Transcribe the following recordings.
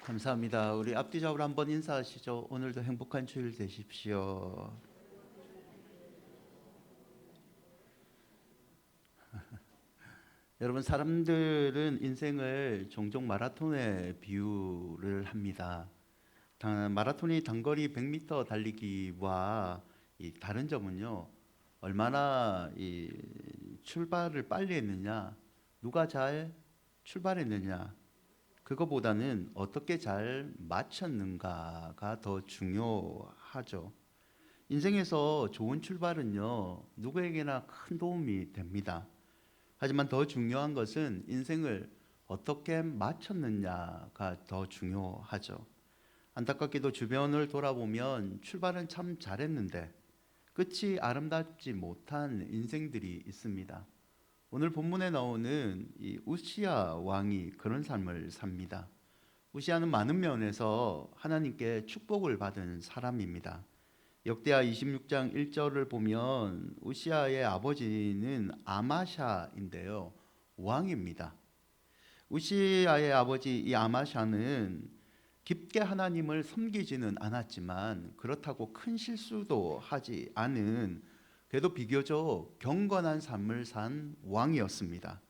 감사합니다. 우리 앞뒤적으로 한번 인사하시죠. 오늘도 행복한 주일 되십시오. 여러분, 사람들은 인생을 종종 마라톤에 비유를 합니다. 마라톤이 단거리 100m 달리기와 이 다른 점은요, 얼마나 이 출발을 빨리 했느냐, 누가 잘 출발했느냐, 그거보다는 어떻게 잘 마쳤는가가 더 중요하죠. 인생에서 좋은 출발은요, 누구에게나 큰 도움이 됩니다. 하지만 더 중요한 것은 인생을 어떻게 마쳤느냐가 더 중요하죠. 안타깝게도 주변을 돌아보면 출발은 참 잘했는데 끝이 아름답지 못한 인생들이 있습니다. 오늘 본문에 나오는 이 우시야 왕이 그런 삶을 삽니다. 우시야는 많은 면에서 하나님께 축복을 받은 사람입니다. 역대하 26장 1절을 보면 우시야의 아버지는 아마샤인데요, 왕입니다. 우시야의 아버지 이 아마샤는 깊게 하나님을 섬기지는 않았지만 그렇다고 큰 실수도 하지 않은, 그래도 비교적 경건한 삶을 산 왕이었습니다.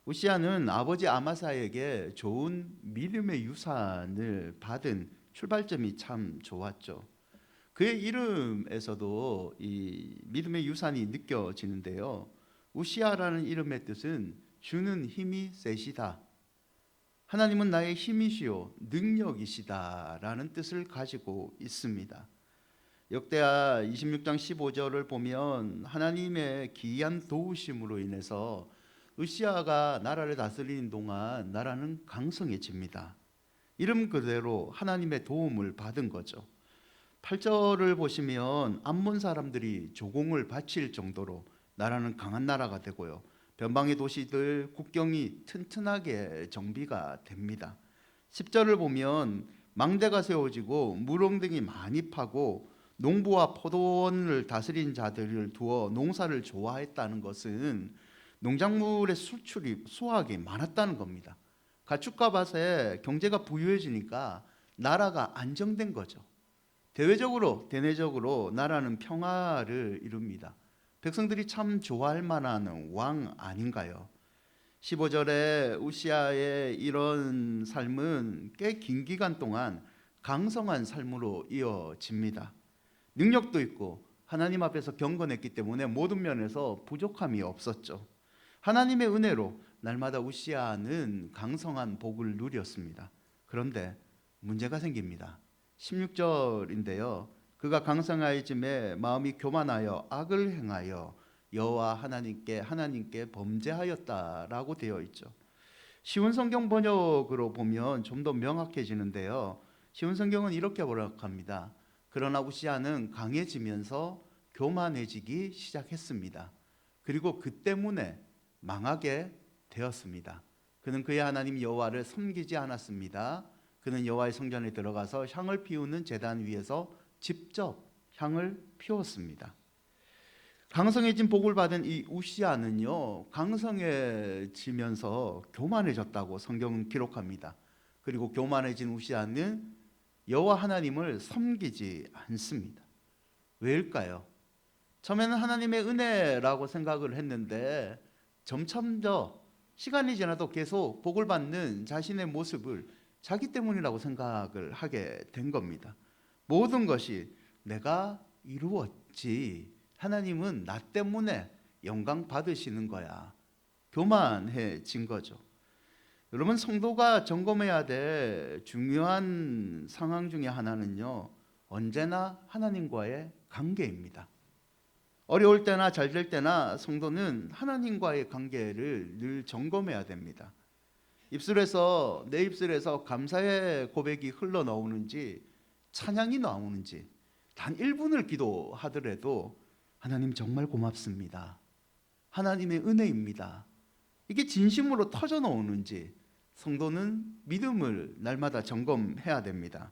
우시야는 아버지 아마사에게 좋은 믿음의 유산을 받은 출발점이 참 좋았죠. 그의 이름에서도 이 믿음의 유산이 느껴지는데요, 우시야라는 이름의 뜻은 주는 힘이 세시다, 하나님은 나의 힘이시요 능력이시다 라는 뜻을 가지고 있습니다. 역대하 26장 15절을 보면 하나님의 기이한 도우심으로 인해서 으시야가 나라를 다스리는 동안 나라는 강성해집니다. 이름 그대로 하나님의 도움을 받은 거죠. 8절을 보시면 암몬 사람들이 조공을 바칠 정도로 나라는 강한 나라가 되고요, 변방의 도시들 국경이 튼튼하게 정비가 됩니다. 10절을 보면 망대가 세워지고 무릉등이 많이 파고 농부와 포도원을 다스린 자들을 두어 농사를 좋아했다는 것은 농작물의 수출이 수확이 많았다는 겁니다. 가축과 밭에 경제가 부유해지니까 나라가 안정된 거죠. 대내적으로 나라는 평화를 이룹니다. 백성들이 참 좋아할 만한 왕 아닌가요? 15절에 우시야의 이런 삶은 꽤 긴 기간 동안 강성한 삶으로 이어집니다. 능력도 있고 하나님 앞에서 경건했기 때문에 모든 면에서 부족함이 없었죠. 하나님의 은혜로 날마다 우시야는 강성한 복을 누렸습니다. 그런데 문제가 생깁니다. 16절인데요, 그가 강성하여짐에 마음이 교만하여 악을 행하여 여호와 하나님께 범죄하였다라고 되어 있죠. 쉬운 성경 번역으로 보면 좀 더 명확해지는데요, 쉬운 성경은 이렇게 번역합니다. 그러나 우시야는 강해지면서 교만해지기 시작했습니다. 그리고 그 때문에 망하게 되었습니다. 그는 그의 하나님 여호와를 섬기지 않았습니다. 그는 여호와의 성전에 들어가서 향을 피우는 제단 위에서 직접 향을 피웠습니다. 강성해진 복을 받은 이 우시야는요, 강성해지면서 교만해졌다고 성경은 기록합니다. 그리고 교만해진 우시야는 여호와 하나님을 섬기지 않습니다. 왜일까요? 처음에는 하나님의 은혜라고 생각을 했는데 점점 더 시간이 지나도 계속 복을 받는 자신의 모습을 자기 때문이라고 생각을 하게 된 겁니다. 모든 것이 내가 이루었지, 하나님은 나 때문에 영광 받으시는 거야, 교만해진 거죠. 여러분, 성도가 점검해야 될 중요한 상황 중에 하나는요, 언제나 하나님과의 관계입니다. 어려울 때나 잘 될 때나 성도는 하나님과의 관계를 늘 점검해야 됩니다. 내 입술에서 감사의 고백이 흘러나오는지 찬양이 나오는지 단 1분을 기도하더라도 하나님 정말 고맙습니다, 하나님의 은혜입니다, 이게 진심으로 터져 나오는지 성도는 믿음을 날마다 점검해야 됩니다.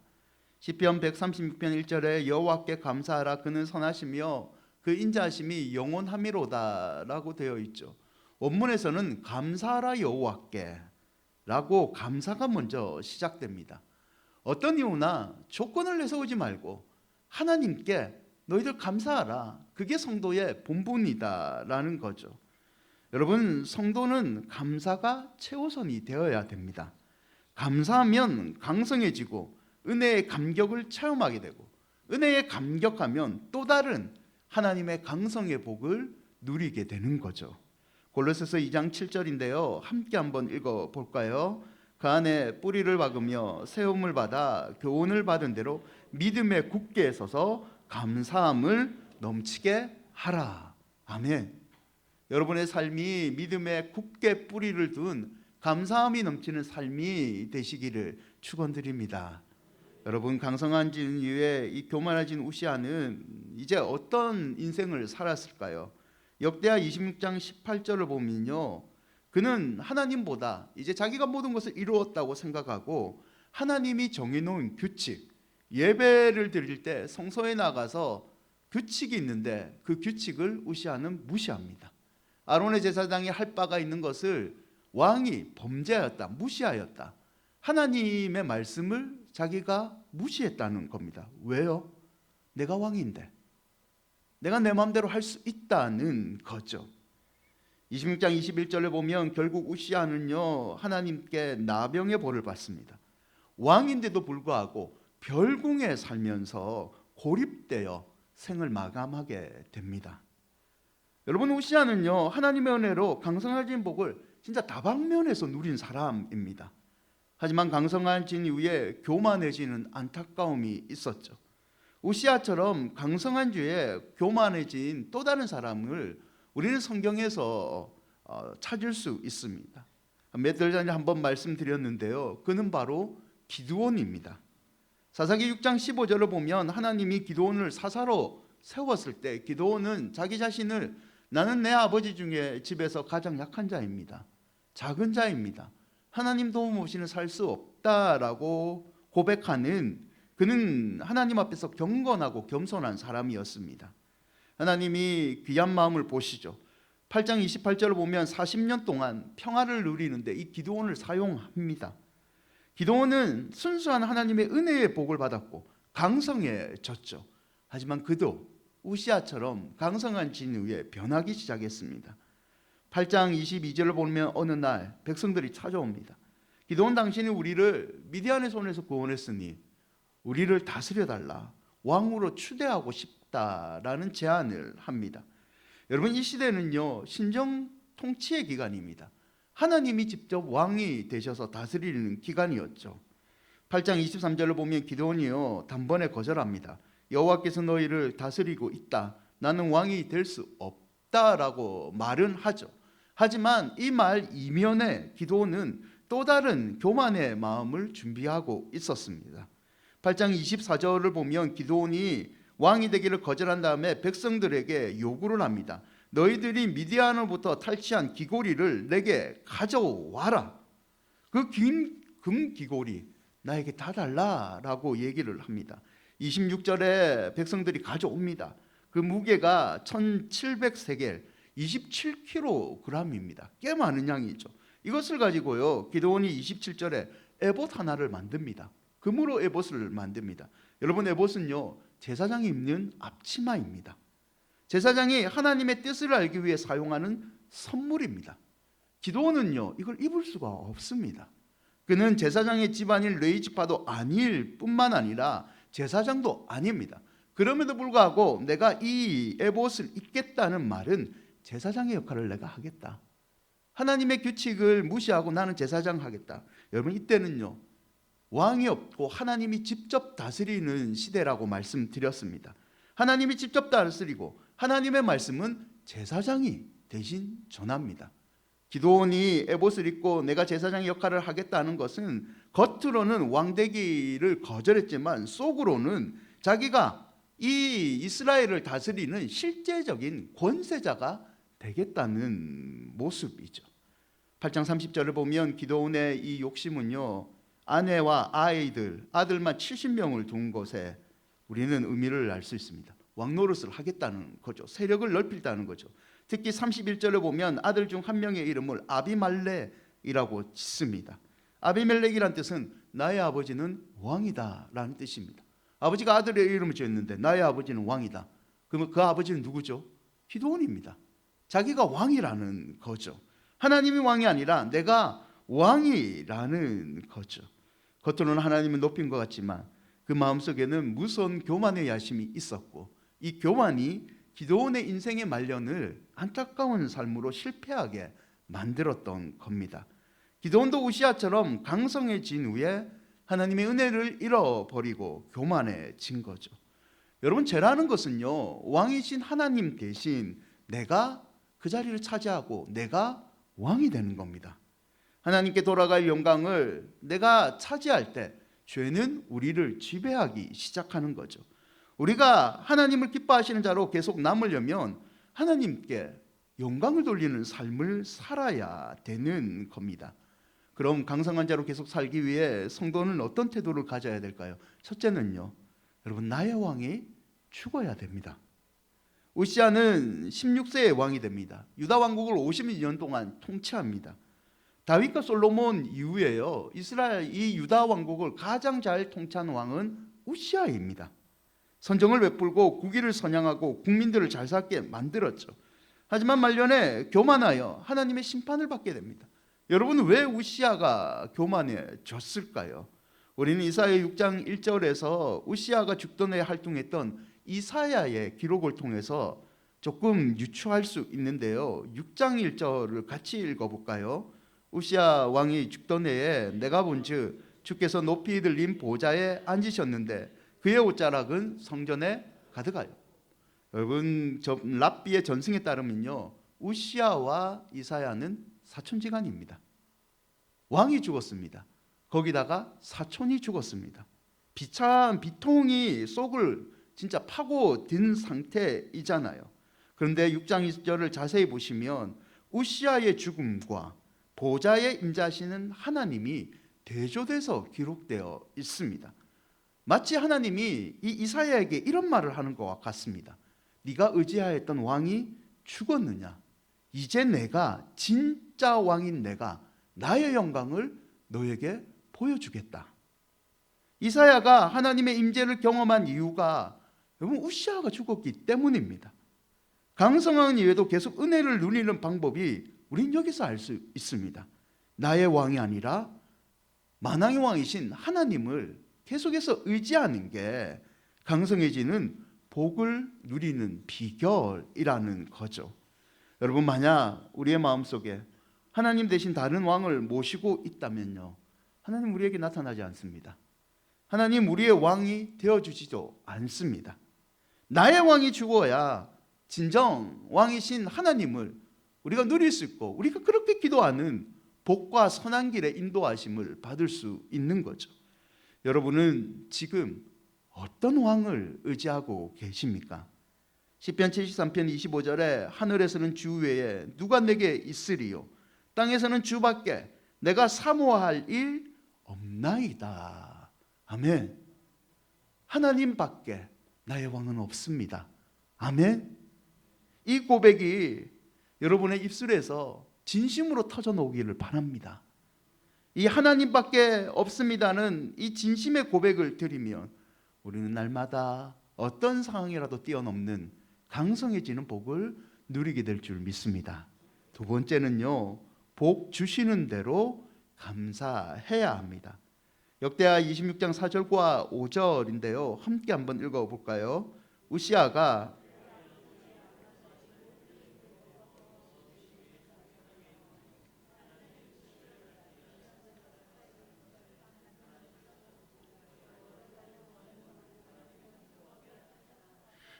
시편 136편 1절에 여호와께 감사하라, 그는 선하시며 그 인자하심이 영원하미로다 라고 되어 있죠. 원문에서는 감사하라 여호와께 라고 감사가 먼저 시작됩니다. 어떤 이유나 조건을 내세우지 말고 하나님께 너희들 감사하라. 그게 성도의 본분이다라는 거죠. 여러분, 성도는 감사가 최우선이 되어야 됩니다. 감사하면 강성해지고 은혜의 감격을 체험하게 되고, 은혜에 감격하면 또 다른 하나님의 강성의 복을 누리게 되는 거죠. 골로새서 2장 7절인데요. 함께 한번 읽어볼까요? 그 안에 뿌리를 박으며 세움을 받아 교훈을 받은 대로 믿음에 굳게 서서 감사함을 넘치게 하라. 아멘. 여러분의 삶이 믿음에 굳게 뿌리를 둔 감사함이 넘치는 삶이 되시기를 축원드립니다. 여러분, 강성한진 이후에 이 교만해진 우시아는 이제 어떤 인생을 살았을까요? 역대하 26장 18절을 보면요, 그는 하나님보다 이제 자기가 모든 것을 이루었다고 생각하고 하나님이 정해놓은 규칙, 예배를 드릴 때 성소에 나가서 규칙이 있는데 그 규칙을 우시아는 무시합니다. 아론의 제사장이 할 바가 있는 것을 왕이 범죄하였다, 무시하였다. 하나님의 말씀을 자기가 무시했다는 겁니다. 왜요? 내가 왕인데, 내가 내 마음대로 할 수 있다는 거죠. 26장 21절에 보면 결국 우시아는요, 하나님께 나병의 벌을 받습니다. 왕인데도 불구하고 별궁에 살면서 고립되어 생을 마감하게 됩니다. 여러분, 우시아는요, 하나님의 은혜로 강성해진 복을 진짜 다방면에서 누린 사람입니다. 하지만 강성해진 이후에 교만해지는 안타까움이 있었죠. 우시아처럼 강성한 주에 교만해진 또 다른 사람을 우리는 성경에서 찾을 수 있습니다. 몇 달 전에 한번 말씀드렸는데요, 그는 바로 기드온입니다. 사사기 6장 15절을 보면 하나님이 기드온을 사사로 세웠을 때 기드온은 자기 자신을 나는 내 아버지 중에 집에서 가장 약한 자입니다, 작은 자입니다, 하나님 도움 없이는 살 수 없다라고 고백하는, 그는 하나님 앞에서 경건하고 겸손한 사람이었습니다. 하나님이 귀한 마음을 보시죠. 8장 28절을 보면 40년 동안 평화를 누리는데 이 기드온을 사용합니다. 기드온은 순수한 하나님의 은혜의 복을 받았고 강성해졌죠. 하지만 그도 우시아처럼 강성한 진 후에 변하기 시작했습니다. 8장 22절을 보면 어느 날 백성들이 찾아옵니다. 기드온, 당신이 우리를 미디안의 손에서 구원했으니 우리를 다스려달라, 왕으로 추대하고 싶다라는 제안을 합니다. 여러분, 이 시대는요, 신정 통치의 기간입니다. 하나님이 직접 왕이 되셔서 다스리는 기간이었죠. 8장 23절을 보면 기드온이요, 단번에 거절합니다. 여호와께서 너희를 다스리고 있다, 나는 왕이 될 수 없다라고 말은 하죠. 하지만 이 말 이면에 기드온은 또 다른 교만의 마음을 준비하고 있었습니다. 8장 24절을 보면 기드온이 왕이 되기를 거절한 다음에 백성들에게 요구를 합니다. 너희들이 미디안으로부터 탈취한 귀고리를 내게 가져와라. 그 긴 금 귀고리 나에게 다 달라라고 얘기를 합니다. 26절에 백성들이 가져옵니다. 그 무게가 1700세겔, 27kg입니다. 꽤 많은 양이죠. 이것을 가지고요, 기드온이 27절에 에봇 하나를 만듭니다. 금으로 에봇을 만듭니다. 여러분, 에봇은요, 제사장이 입는 앞치마입니다. 제사장이 하나님의 뜻을 알기 위해 사용하는 선물입니다. 기드온은요, 이걸 입을 수가 없습니다. 그는 제사장의 집안일 레위지파도 아닐 뿐만 아니라 제사장도 아닙니다. 그럼에도 불구하고 내가 이 에봇을 입겠다는 말은 제사장의 역할을 내가 하겠다, 하나님의 규칙을 무시하고 나는 제사장 하겠다. 여러분, 이때는요, 왕이 없고 하나님이 직접 다스리는 시대라고 말씀드렸습니다. 하나님이 직접 다스리고 하나님의 말씀은 제사장이 대신 전합니다. 기드온이 에봇을 입고 내가 제사장의 역할을 하겠다는 것은 겉으로는 왕되기를 거절했지만 속으로는 자기가 이 이스라엘을 다스리는 실제적인 권세자가 되겠다는 모습이죠. 8장 30절을 보면 기드온의 이 욕심은요, 아내와 아들만 70명을 둔 것에 우리는 의미를 알 수 있습니다. 왕노릇을 하겠다는 거죠. 세력을 넓히다는 거죠. 특히 31절에 보면 아들 중 한 명의 이름을 아비말렉이라고 짓습니다. 아비멜렉이란 뜻은 나의 아버지는 왕이다 라는 뜻입니다. 아버지가 아들의 이름을 지었는데 나의 아버지는 왕이다. 그러면 그 아버지는 누구죠? 기드온입니다. 자기가 왕이라는 거죠. 하나님이 왕이 아니라 내가 왕이라는 거죠. 겉으로는 하나님을 높인 것 같지만 그 마음속에는 무서운 교만의 야심이 있었고, 이 교만이 기드온의 인생의 말년을 안타까운 삶으로 실패하게 만들었던 겁니다. 기드온도 우시아처럼 강성해진 후에 하나님의 은혜를 잃어버리고 교만해진 거죠. 여러분, 죄라는 것은요, 왕이신 하나님 대신 내가 그 자리를 차지하고 내가 왕이 되는 겁니다. 하나님께 돌아갈 영광을 내가 차지할 때 죄는 우리를 지배하기 시작하는 거죠. 우리가 하나님을 기뻐하시는 자로 계속 남으려면 하나님께 영광을 돌리는 삶을 살아야 되는 겁니다. 그럼 강성한 자로 계속 살기 위해 성도는 어떤 태도를 가져야 될까요? 첫째는요, 여러분, 나의 왕이 죽어야 됩니다. 우시아는 16세에 왕이 됩니다. 유다 왕국을 52년 동안 통치합니다. 다윗과 솔로몬 이후에요, 이스라엘 이 유다 왕국을 가장 잘 통치한 왕은 우시아입니다. 선정을 베풀고 국위를 선양하고 국민들을 잘 살게 만들었죠. 하지만 말년에 교만하여 하나님의 심판을 받게 됩니다. 여러분, 왜 우시아가 교만해졌을까요? 우리는 이사야 6장 1절에서 우시아가 죽던 해에 활동했던 이사야의 기록을 통해서 조금 유추할 수 있는데요, 6장 1절을 같이 읽어볼까요? 우시아 왕이 죽던 해에 내가 본즉 주께서 높이 들린 보좌에 앉으셨는데 그의 옷자락은 성전에 가득하여. 여러분, 랍비의 전승에 따르면요, 우시아와 이사야는 사촌지간입니다. 왕이 죽었습니다. 거기다가 사촌이 죽었습니다. 비참 비통이 속을 진짜 파고든 상태이잖아요. 그런데 6장 20절을 자세히 보시면 우시아의 죽음과 보좌에 임재하시는 하나님이 대조돼서 기록되어 있습니다. 마치 하나님이 이 이사야에게 이런 말을 하는 것과 같습니다. 네가 의지하였던 왕이 죽었느냐? 이제 내가 진짜 왕인 내가 나의 영광을 너에게 보여주겠다. 이사야가 하나님의 임재를 경험한 이유가 여러분 우시아가 죽었기 때문입니다. 강성한 이외에도 계속 은혜를 누리는 방법이 우린 여기서 알 수 있습니다. 나의 왕이 아니라 만왕의 왕이신 하나님을 계속해서 의지하는 게 강성해지는 복을 누리는 비결이라는 거죠. 여러분, 만약 우리의 마음속에 하나님 대신 다른 왕을 모시고 있다면요, 하나님 우리에게 나타나지 않습니다. 하나님 우리의 왕이 되어주지도 않습니다. 나의 왕이 죽어야 진정 왕이신 하나님을 우리가 누릴 수 있고 우리가 그렇게 기도하는 복과 선한 길의 인도하심을 받을 수 있는 거죠. 여러분은 지금 어떤 왕을 의지하고 계십니까? 시편 73편 25절에 하늘에서는 주 외에 누가 내게 있으리요? 땅에서는 주밖에 내가 사모할 일 없나이다. 아멘. 하나님밖에 나의 왕은 없습니다. 아멘. 이 고백이 여러분의 입술에서 진심으로 터져 나오기를 바랍니다. 이 하나님밖에 없습니다는 이 진심의 고백을 드리면 우리는 날마다 어떤 상황이라도 뛰어넘는 강성해지는 복을 누리게 될 줄 믿습니다. 두 번째는요, 복 주시는 대로 감사해야 합니다. 역대하 26장 4절과 5절인데요, 함께 한번 읽어볼까요? 우시아가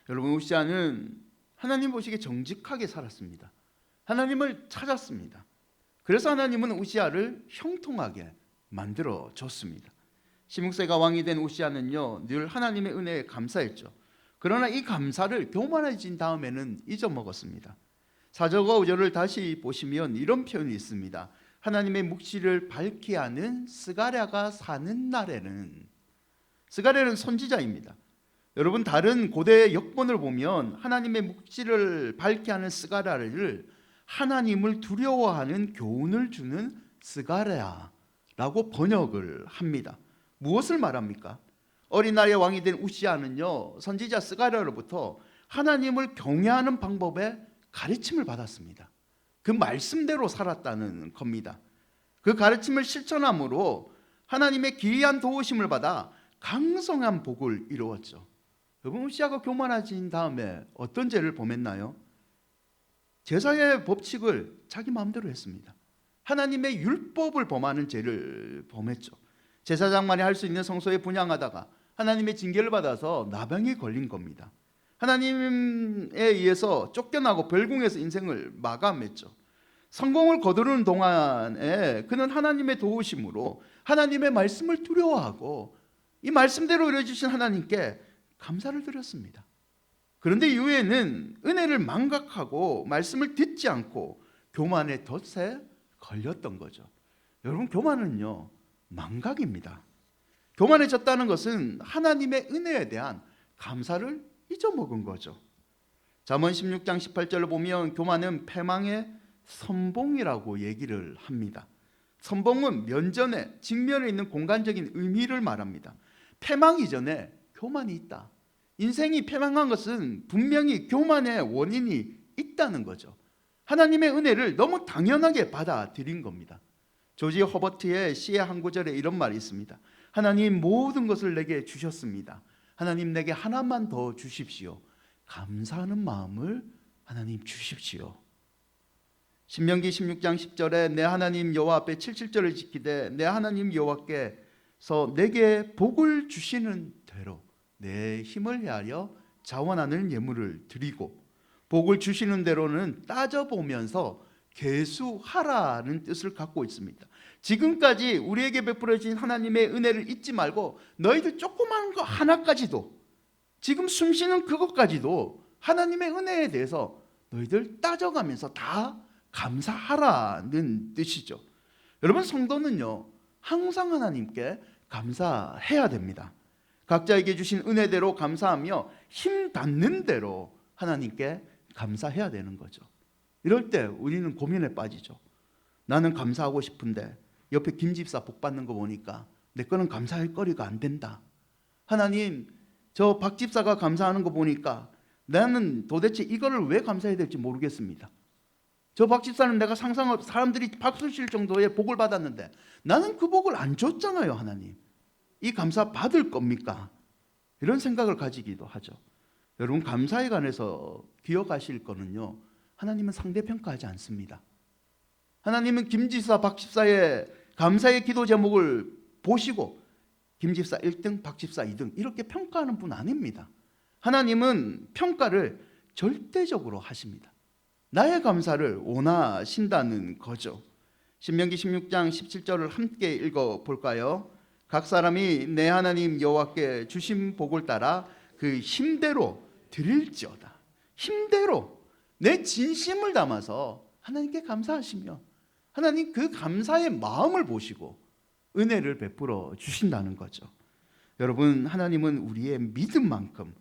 여러분, 우시아는 하나님 보시기에 정직하게 살았습니다. 하나님을 찾았습니다. 그래서 하나님은 우시아를 형통하게 만들어 줬습니다. 16세가 왕이 된 우시아는요, 늘 하나님의 은혜에 감사했죠. 그러나 이 감사를 교만해진 다음에는 잊어먹었습니다. 4절과 5절을 다시 보시면 이런 표현이 있습니다. 하나님의 묵시를 밝히 하는 스가랴가 사는 날에는. 스가랴는 선지자입니다. 여러분, 다른 고대 역본을 보면 하나님의 묵시를 밝히 하는 스가랴를 하나님을 두려워하는 교훈을 주는 스가랴라고 라고 번역을 합니다. 무엇을 말합니까? 어린 나이에 왕이 된 우시아는요, 선지자 스가랴로부터 하나님을 경외하는 방법의 가르침을 받았습니다. 그 말씀대로 살았다는 겁니다. 그 가르침을 실천함으로 하나님의 기이한 도우심을 받아 강성한 복을 이루었죠. 여러분, 우시아가 교만해진 다음에 어떤 죄를 범했나요? 제사의 법칙을 자기 마음대로 했습니다. 하나님의 율법을 범하는 죄를 범했죠. 제사장만이 할 수 있는 성소에 분향하다가 하나님의 징계를 받아서 나병이 걸린 겁니다. 하나님에 의해서 쫓겨나고 벌궁에서 인생을 마감했죠. 성공을 거두는 동안에 그는 하나님의 도우심으로 하나님의 말씀을 두려워하고 이 말씀대로 이루어주신 하나님께 감사를 드렸습니다. 그런데 이후에는 은혜를 망각하고 말씀을 듣지 않고 교만의 덫에 걸렸던 거죠. 여러분, 교만은요, 망각입니다. 교만해졌다는 것은 하나님의 은혜에 대한 감사를 잊어먹은 거죠. 잠언 16장 18절을 보면 교만은 패망의 선봉이라고 얘기를 합니다. 선봉은 면전에 직면에 있는 공간적인 의미를 말합니다. 패망 이전에 교만이 있다. 인생이 패망한 것은 분명히 교만의 원인이 있다는 거죠. 하나님의 은혜를 너무 당연하게 받아들인 겁니다. 조지 허버트의 시의 한 구절에 이런 말이 있습니다. 하나님 모든 것을 내게 주셨습니다. 하나님 내게 하나만 더 주십시오. 감사하는 마음을 하나님 주십시오. 신명기 16장 10절에 내 하나님 여호와 앞에 77절을 지키되 내 하나님 여호와께서 내게 복을 주시는 대로 내 힘을 헤아려 자원하는 예물을 드리고, 복을 주시는 대로는 따져보면서 계수하라는 뜻을 갖고 있습니다. 지금까지 우리에게 베풀어진 하나님의 은혜를 잊지 말고 너희들 조그마한 거 하나까지도, 지금 숨쉬는 그것까지도 하나님의 은혜에 대해서 너희들 따져가면서 다 감사하라는 뜻이죠. 여러분, 성도는요 항상 하나님께 감사해야 됩니다. 각자에게 주신 은혜대로 감사하며 힘 닿는 대로 하나님께 감사해야 되는 거죠. 이럴 때 우리는 고민에 빠지죠. 나는 감사하고 싶은데 옆에 김 집사 복 받는 거 보니까 내 거는 감사할 거리가 안 된다. 하나님, 저 박 집사가 감사하는 거 보니까 나는 도대체 이거를 왜 감사해야 될지 모르겠습니다. 저 박 집사는 내가 사람들이 박수 칠 정도의 복을 받았는데 나는 그 복을 안 줬잖아요. 하나님, 이 감사 받을 겁니까? 이런 생각을 가지기도 하죠. 여러분, 감사에 관해서 기억하실 거는요, 하나님은 상대평가하지 않습니다. 하나님은 김집사, 박집사의 감사의 기도 제목을 보시고 김집사 1등, 박집사 2등 이렇게 평가하는 분 아닙니다. 하나님은 평가를 절대적으로 하십니다. 나의 감사를 원하신다는 거죠. 신명기 16장 17절을 함께 읽어볼까요? 각 사람이 내 하나님 여호와께 주신 복을 따라 그 힘대로 드릴지어다. 힘대로 내 진심을 담아서 하나님께 감사하시며 하나님 그 감사의 마음을 보시고 은혜를 베풀어 주신다는 거죠. 여러분, 하나님은 우리의 믿음만큼,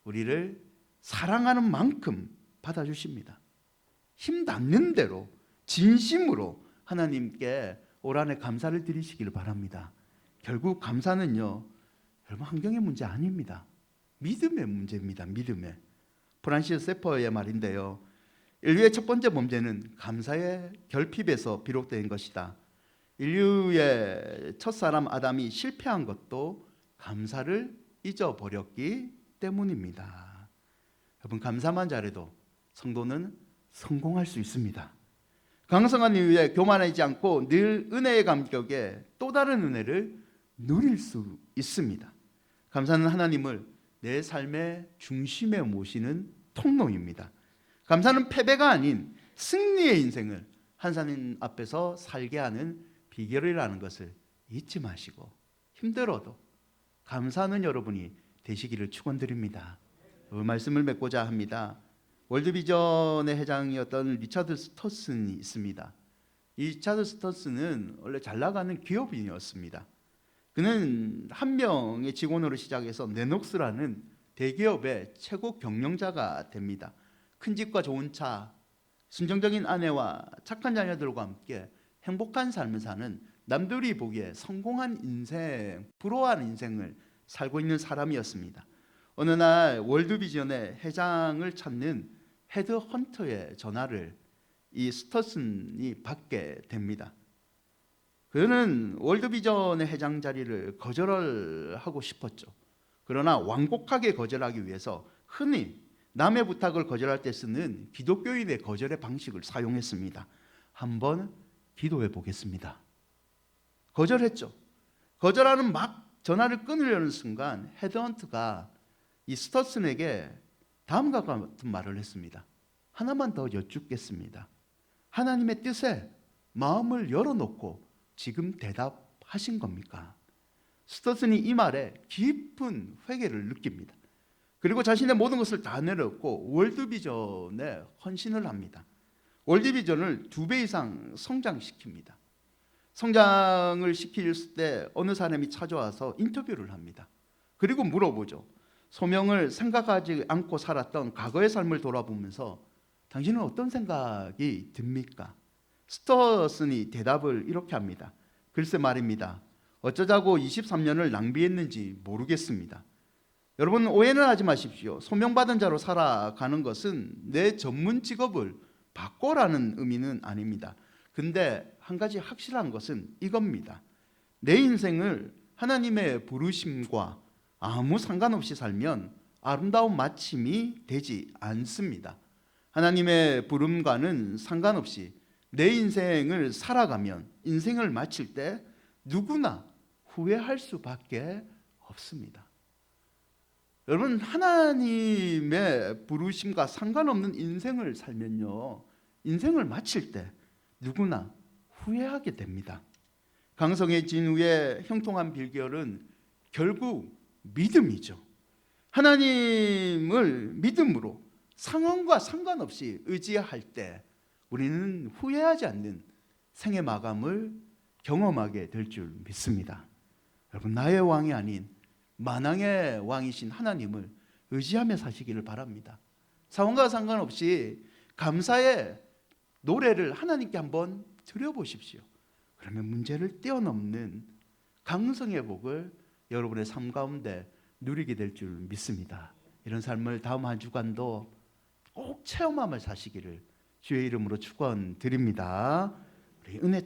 우리를 사랑하는 만큼 받아주십니다. 힘 닿는 대로 진심으로 하나님께 올 한해 감사를 드리시기를 바랍니다. 결국 감사는요, 여러분, 환경의 문제 아닙니다. 믿음의 문제입니다. 믿음의. 프란시스 세퍼의 말인데요, 인류의 첫 번째 범죄는 감사의 결핍에서 비롯된 것이다. 인류의 첫사람 아담이 실패한 것도 감사를 잊어버렸기 때문입니다. 여러분, 감사만 잘해도 성도는 성공할 수 있습니다. 강성한 이후에 교만하지 않고 늘 은혜의 감격에 또 다른 은혜를 누릴 수 있습니다. 감사는 하나님을 내 삶의 중심에 모시는 통로입니다. 감사는 패배가 아닌 승리의 인생을 하나님 앞에서 살게 하는 비결이라는 것을 잊지 마시고 힘들어도 감사하는 여러분이 되시기를 축원드립니다. 말씀을 맺고자 합니다. 월드비전의 회장이었던 리차드 스터슨이 있습니다. 이 리차드 스터슨은 원래 잘 나가는 기업인이었습니다. 그는 한 명의 직원으로 시작해서 네녹스라는 대기업의 최고 경영자가 됩니다. 큰 집과 좋은 차, 순정적인 아내와 착한 자녀들과 함께 행복한 삶을 사는 남들이 보기에 성공한 인생, 부러워하는 인생을 살고 있는 사람이었습니다. 어느 날 월드비전의 회장을 찾는 헤드헌터의 전화를 이 스터슨이 받게 됩니다. 그는 월드비전의 회장 자리를 거절하고 싶었죠. 그러나 완곡하게 거절하기 위해서 흔히 남의 부탁을 거절할 때 쓰는 기독교인의 거절의 방식을 사용했습니다. 한번 기도해 보겠습니다. 거절했죠. 거절하는 막 전화를 끊으려는 순간 헤드헌트가 이 스터슨에게 다음과 같은 말을 했습니다. 하나만 더 여쭙겠습니다. 하나님의 뜻에 마음을 열어놓고 지금 대답하신 겁니까? 스터슨이 이 말에 깊은 회개를 느낍니다. 그리고 자신의 모든 것을 다 내려놓고 월드비전에 헌신을 합니다. 월드비전을 2배 이상 성장시킵니다. 성장을 시킬 때 어느 사람이 찾아와서 인터뷰를 합니다. 그리고 물어보죠. 소명을 생각하지 않고 살았던 과거의 삶을 돌아보면서 당신은 어떤 생각이 듭니까? 스터슨이 대답을 이렇게 합니다. 글쎄 말입니다. 어쩌자고 23년을 낭비했는지 모르겠습니다. 여러분 오해는 하지 마십시오. 소명받은 자로 살아가는 것은 내 전문 직업을 바꿔라는 의미는 아닙니다. 근데 한 가지 확실한 것은 이겁니다. 내 인생을 하나님의 부르심과 아무 상관없이 살면 아름다운 마침이 되지 않습니다. 하나님의 부름과는 상관없이 내 인생을 살아가면 인생을 마칠 때 누구나 후회할 수밖에 없습니다. 여러분 하나님의 부르심과 상관없는 인생을 살면요, 인생을 마칠 때 누구나 후회하게 됩니다. 강성해진 후에 형통한 비결은 결국 믿음이죠. 하나님을 믿음으로 상황과 상관없이 의지할 때 우리는 후회하지 않는 생의 마감을 경험하게 될 줄 믿습니다. 여러분 나의 왕이 아닌 만왕의 왕이신 하나님을 의지하며 사시기를 바랍니다. 상황과 상관없이 감사의 노래를 하나님께 한번 드려보십시오. 그러면 문제를 뛰어넘는 강성의 복을 여러분의 삶 가운데 누리게 될 줄 믿습니다. 이런 삶을 다음 한 주간도 꼭 체험하며 사시기를 주의 이름으로 축원드립니다. 우리 은혜